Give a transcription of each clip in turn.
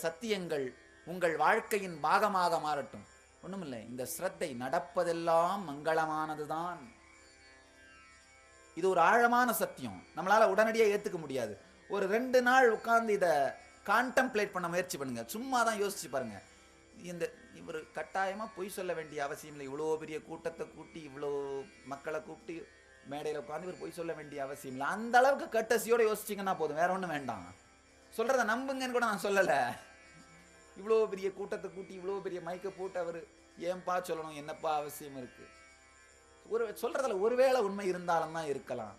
சத்தியங்கள் உங்கள் வாழ்க்கையின் பாகமாக மாறட்டும். ஒண்ணுமில்லை, இந்த ஸ்ரத்தை நடப்பதெல்லாம் மங்களமானதுதான். இது ஒரு ஆழமான சத்தியம், நம்மளால உடனடியாக ஏத்துக்க முடியாது. ஒரு 2 நாள் உட்கார்ந்து இதை கான்டம்ப்ளேட் பண்ண முயற்சி பண்ணுங்க. சும்மா தான் யோசிச்சு பாருங்க. இவர் கட்டாயமா பொய் சொல்ல வேண்டிய அவசியம் இல்லை. இவ்வளோ பெரிய கூட்டத்தை கூட்டி, இவ்வளோ மக்களை கூப்பிட்டு மேடையில் உட்காந்து இவர் பொய் சொல்ல வேண்டிய அவசியம் இல்லை. அந்த அளவுக்கு கட்டசியோட யோசிச்சிங்கன்னா போதும், வேற ஒன்றும் வேண்டாம். சொல்றத நம்புங்கன்னு கூட நான் சொல்லலை. இவ்வளோ பெரிய கூட்டத்தை கூட்டி, இவ்வளோ பெரிய மைக்கை போட்டு அவர் ஏன்பா சொல்லணும், என்னப்பா அவசியம் இருக்கு? சொல்றதுல ஒருவேளை உண்மை இருந்தாலும் தான் இருக்கலாம்.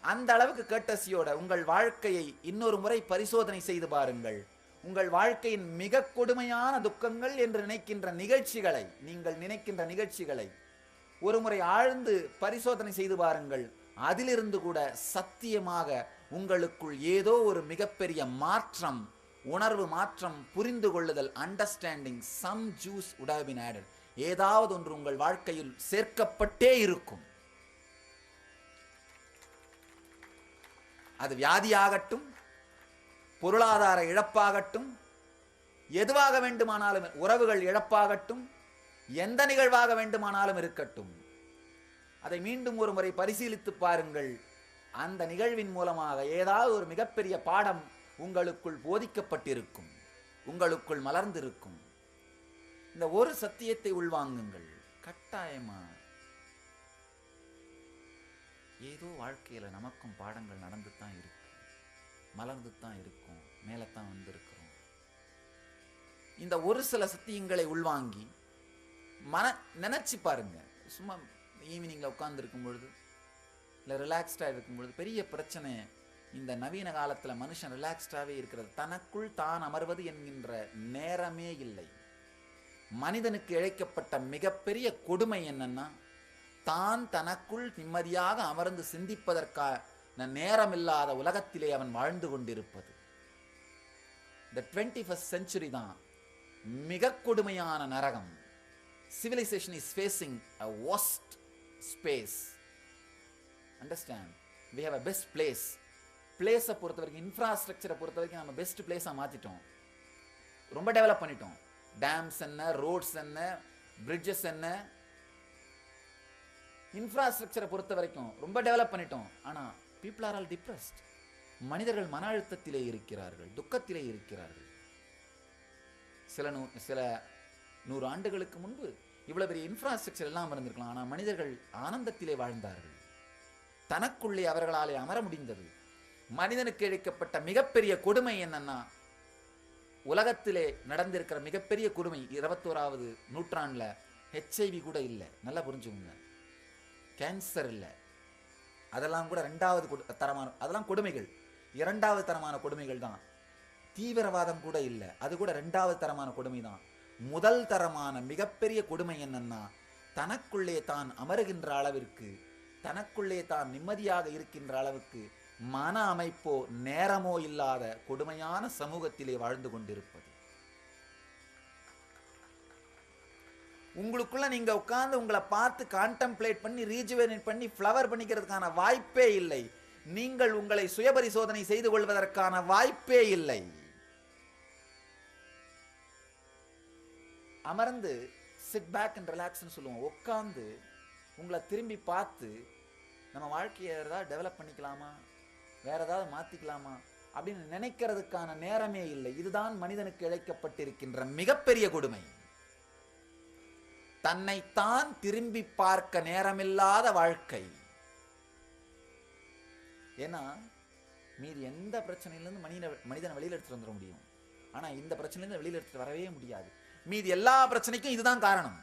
அந்த அளவுக்கு கட்டசியோட உங்கள் வாழ்க்கையை இன்னொரு முறை பரிசோதனை செய்து பாருங்கள். உங்கள் வாழ்க்கையின் மிக கொடுமையான துக்கங்கள் என்று நினைக்கின்ற நிகழ்ச்சிகளை, நீங்கள் நினைக்கின்ற நிகழ்ச்சிகளை ஒரு முறை ஆழ்ந்து பரிசோதனை செய்து பாருங்கள். அதிலிருந்து கூட சத்தியமாக உங்களுக்குள் ஏதோ ஒரு மிகப்பெரிய மாற்றம், உணர்வு மாற்றம், புரிந்து கொள்ளுதல், understanding, some juice would have been added. ஏதாவது ஒன்று உங்கள் வாழ்க்கையில் சேர்க்கப்பட்டே இருக்கும். அது வியாதியாகட்டும், பொருளாதார இழப்பாகட்டும், எதுவாக வேண்டுமானாலும், உறவுகள் இழப்பாகட்டும், எந்த நிகழ்வாக வேண்டுமானாலும் இருக்கட்டும், அதை மீண்டும் ஒரு முறை பரிசீலித்து பாருங்கள். அந்த நிகழ்வின் மூலமாக ஏதாவது ஒரு மிகப்பெரிய பாடம் உங்களுக்குள் போதிக்கப்பட்டிருக்கும், உங்களுக்குள் மலர்ந்திருக்கும். இந்த ஒரு சத்தியத்தை உள்வாங்குங்கள். கட்டாயமா ஏதோ வாழ்க்கையில நமக்கும் பாடங்கள் நடந்து தான் இருக்கு, மலர்ந்து தான் இருக்கும், மேலத்தான் வந்திருக்கிறோம். இந்த ஒரு சில சத்தியங்களை உள்வாங்கி நினைச்சு பாருங்க. சும்மா ஈவினிங்ல உட்கார்ந்து இருக்கும் பொழுது, இல்லை ரிலாக்ஸ்டா இருக்கும் பொழுது, பெரிய பிரச்சனை இந்த நவீன காலத்துல மனுஷன் ரிலாக்ஸ்டாவே இருக்கிறது. தனக்குள் தான் அமர்வது என்கின்ற நேரமே இல்லை. மனிதனுக்கு இழைக்கப்பட்ட மிகப்பெரிய கொடுமை என்னன்னா, தான் தனக்குள் நிம்மதியாக அமர்ந்து சிந்திப்பதற்கான நேரமில்லாத உலகத்திலே அவன் வாழ்ந்து கொண்டிருப்பது. இந்த 21st century தான் மிக கொடுமையான நரகம். Civilization is facing a worst space. Understand? We have a best place. பிளேஸை பொறுத்த வரைக்கும், இன்ஃப்ராஸ்ட்ரக்சரை பொறுத்த வரைக்கும் நம்ம பெஸ்ட் பிளேஸாக மாற்றிட்டோம், ரொம்ப டெவலப் பண்ணிட்டோம். டேம்ஸ் என்ன, ரோட்ஸ் என்ன, பிரிட்ஜஸ் என்ன, இன்ஃப்ராஸ்ட்ரக்சரை பொறுத்த வரைக்கும் ரொம்ப டெவலப் பண்ணிட்டோம். ஆனால் பீப்புள் ஆர் ஆல் டிப்ரெஸ்ட். மனிதர்கள் மன அழுத்தத்திலே இருக்கிறார்கள், துக்கத்திலே இருக்கிறார்கள். சில 100 ஆண்டுகளுக்கு முன்பு இவ்வளவு பெரிய இன்ஃப்ராஸ்ட்ரக்சர் எல்லாம் இருந்திருக்கலாம். ஆனால் மனிதர்கள் ஆனந்தத்திலே வாழ்ந்தார்கள். தனக்குள்ளே அவர்களாலே அமர முடிந்தது. மனிதனுக்கு இழைக்கப்பட்ட மிகப்பெரிய கொடுமை என்னன்னா, உலகத்திலே நடந்திருக்கிற மிகப்பெரிய கொடுமை 21வது நூற்றாண்டுல HIV கூட இல்லை. நல்லா புரிஞ்சுக்கோங்க. கேன்சர் இல்லை, அதெல்லாம் கூட 2வது தரமான, அதெல்லாம் கொடுமைகள், 2வது தரமான கொடுமைகள் தான். தீவிரவாதம் கூட இல்லை, அது கூட 2வது தரமான கொடுமை தான். முதல் தரமான மிகப்பெரிய கொடுமை என்னன்னா, தனக்குள்ளே தான் அமருகின்ற அளவிற்கு, தனக்குள்ளே தான் நிம்மதியாக இருக்கின்ற அளவுக்கு மன அமைப்போ நேரமோ இல்லாத கொடுமையான சமூகத்திலே வாழ்ந்து கொண்டிருப்பது. உங்களுக்குள்ள நீங்க உட்கார்ந்து உங்களை பார்த்து கான்டம்ப்ளேட் பண்ணி, ரீஜுவேனேட் பண்ணி, ஃப்ளவர் பண்ணிக்கிறதுக்கான வாய்ப்பே இல்லை. நீங்கள் உங்களை சுயபரிசோதனை செய்து கொள்வதற்கான வாய்ப்பே இல்லை. அமர்ந்து சிட் பேக் அண்ட் ரிலாக்ஸ்னு சொல்லுவோம். உட்காந்து உங்களை திரும்பி பார்த்து, நம்ம வாழ்க்கையை ஏதாவது டெவலப் பண்ணிக்கலாமா, வேற ஏதாவது மாத்திக்கலாமா அப்படின்னு நினைக்கிறதுக்கான நேரமே இல்லை. இதுதான் மனிதனுக்கு இழைக்கப்பட்டிருக்கின்ற மிகப்பெரிய கொடுமை. தன்னைத்தான் திரும்பி பார்க்க நேரமில்லாத வாழ்க்கை. ஏன்னா மீதி எந்த பிரச்சனையிலிருந்து மனிதனை வெளியில் எடுத்துட்டு வந்துட முடியும், ஆனா இந்த பிரச்சனையிலிருந்து வெளியில் எடுத்துட்டு வரவே முடியாது. மீதி எல்லா பிரச்சனைக்கும் இதுதான் காரணம்.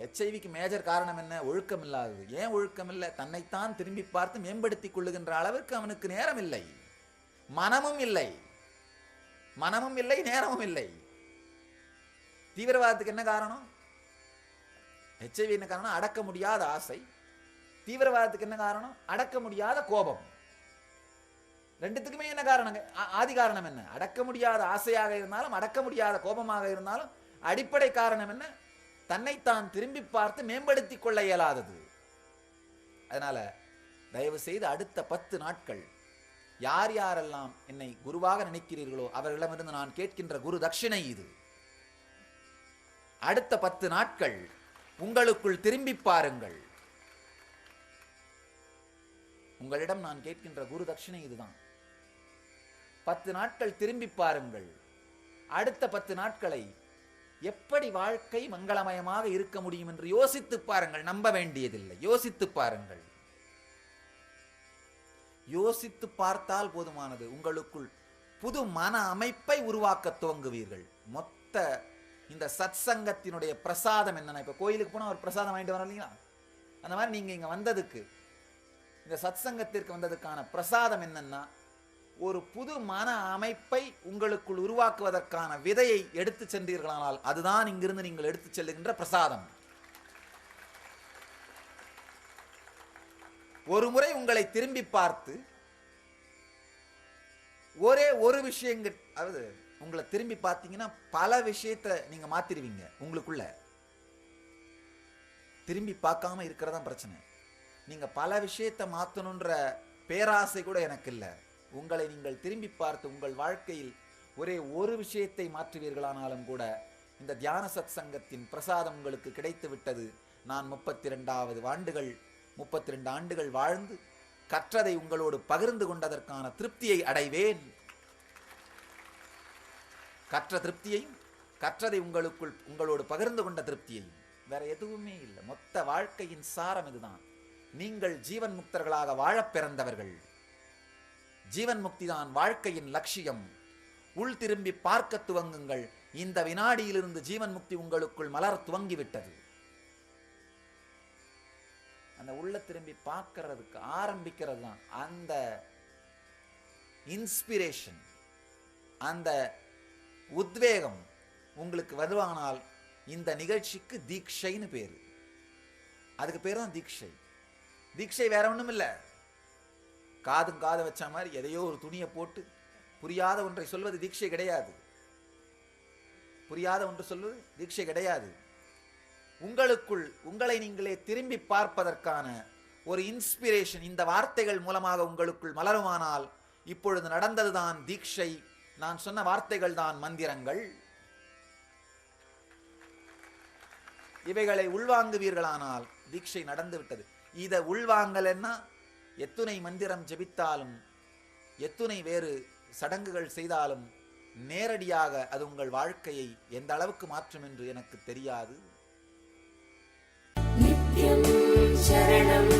HIV மேஜர் காரணம் என்ன? ஒழுக்கம் இல்லாதது. ஏன் ஒழுக்கம் இல்லை? தன்னைத்தான் திரும்பி பார்த்து மேம்படுத்திக் கொள்ளுகின்ற அளவிற்கு அவனுக்கு நேரம் இல்லை, மனமும் இல்லை, மனமும் இல்லை, நேரமும் இல்லை. தீவிரவாதத்துக்கு என்ன காரணம்? HIV என்ன காரணம்? அடக்க முடியாத ஆசை. தீவிரவாதத்துக்கு என்ன காரணம்? அடக்க முடியாத கோபம். ரெண்டுத்துக்குமே என்ன காரணம்? ஆதி காரணம் என்ன? அடக்க முடியாத ஆசையாக இருந்தாலும், அடக்க முடியாத கோபமாக இருந்தாலும், அடிப்படை காரணம் என்ன? தன்னைத்தான் திரும்பி பார்த்து மேம்படுத்திக் கொள்ள இயலாதது. அதனால தயவு செய்து அடுத்த 10 நாட்கள் யார் யாரெல்லாம் என்னை குருவாக நினைக்கிறீர்களோ அவர்களிடமிருந்து நான் கேட்கின்ற குரு தட்சிணை இது. அடுத்த 10 நாட்கள் உங்களுக்குள் திரும்பி பாருங்கள். உங்களிடம் நான் கேட்கின்ற குரு தட்சிணை இதுதான். 10 நாட்கள் திரும்பி பாருங்கள். அடுத்த 10 நாட்களை எப்படி வாழ்க்கை மங்களமயமாக இருக்க முடியும் என்று யோசித்து பாருங்கள். நம்ப வேண்டியதில்லை, யோசித்து பாருங்கள். யோசித்து பார்த்தால் போதுமானது. உங்களுக்குள் புது மன அமைப்பை உருவாக்க துவங்குவீர்கள். மொத்த இந்த சத்சங்கத்தினுடைய பிரசாதம் என்னன்னா, இப்ப கோயிலுக்கு போனா ஒரு பிரசாதம் வாங்கிட்டு வரோம் இல்லைங்களா, அந்த மாதிரி நீங்க இங்க வந்ததுக்கு, இந்த சத்சங்கத்திற்கு வந்ததுக்கான பிரசாதம் என்னன்னா, ஒரு புது மன அமைப்பை உங்களுக்குள் உருவாக்குவதற்கான விதையை எடுத்து சென்றீர்களானால் அதுதான் இங்கிருந்து நீங்கள் எடுத்து செல்லுகின்ற பிரசாதம். ஒரு முறை உங்களை திரும்பி பார்த்து ஒரே ஒரு விஷயங்கள், அதாவது உங்களை திரும்பி பார்த்தீங்கன்னா பல விஷயத்தை நீங்க மாத்திருவீங்க. உங்களுக்குள்ள திரும்பி பார்க்காம இருக்கிறதா பிரச்சனை. நீங்க பல விஷயத்தை மாத்தணுன்ற பேராசை கூட எனக்கு இல்லை. உங்களை நீங்கள் திரும்பி பார்த்து உங்கள் வாழ்க்கையில் ஒரே ஒரு விஷயத்தை மாற்றுவீர்களானாலும் கூட இந்த தியான சத் சங்கத்தின் பிரசாதம் உங்களுக்கு கிடைத்து விட்டது. நான் 32 ஆண்டுகள் வாழ்ந்து கற்றதை உங்களோடு பகிர்ந்து கொண்டதற்கான திருப்தியை அடைவேன். கற்ற திருப்தியையும் கற்றதை உங்களோடு பகிர்ந்து கொண்ட திருப்தியையும், வேற எதுவுமே இல்லை. மொத்த வாழ்க்கையின் சாரம் இதுதான். நீங்கள் ஜீவன் முக்தர்களாக வாழப் பிறந்தவர்கள். ஜீவன் முக்தி தான் வாழ்க்கையின் லட்சியம். உள் திரும்பி பார்க்க துவங்குங்கள். இந்த வினாடியிலிருந்து ஜீவன் முக்தி உங்களுக்குள் மலர துவங்கிவிட்டது. அந்த உள்ள திரும்பி பார்க்கறதுக்கு ஆரம்பிக்கிறது தான் அந்த இன்ஸ்பிரேஷன், அந்த உத்வேகம் உங்களுக்கு வருவானால் இந்த நிகழ்ச்சிக்கு தீட்சைன்னு பேரு. அதுக்கு பேரு தான் தீட்சை. தீட்சை வேற ஒண்ணும் இல்லை. காது வச்ச மாதிரி எதையோ ஒரு துணியை போட்டு புரியாத ஒன்றை சொல்வது தீட்சை கிடையாது. புரியாத ஒன்று சொல்வது தீட்சை கிடையாது. உங்களுக்குள் உங்களை நீங்களே திரும்பி பார்ப்பதற்கான ஒரு இன்ஸ்பிரேஷன் இந்த வார்த்தைகள் மூலமாக உங்களுக்குள் மலருமானால் இப்பொழுது நடந்ததுதான் தீட்சை. நான் சொன்ன வார்த்தைகள் தான் மந்திரங்கள். இவைகளை உள்வாங்குவீர்களானால் தீட்சை நடந்து விட்டது. இதை உள்வாங்கலன்னா எத்துணை மந்திரம் ஜெபித்தாலும் எத்துணை வேறு சடங்குகள் செய்தாலும் நேரடியாக அது உங்கள் வாழ்க்கையை எந்த அளவுக்கு மாற்றும் என்று எனக்கு தெரியாது. நித்யம் சரணம்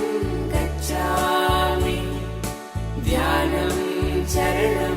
கச்சாமி தியானம் சரணம்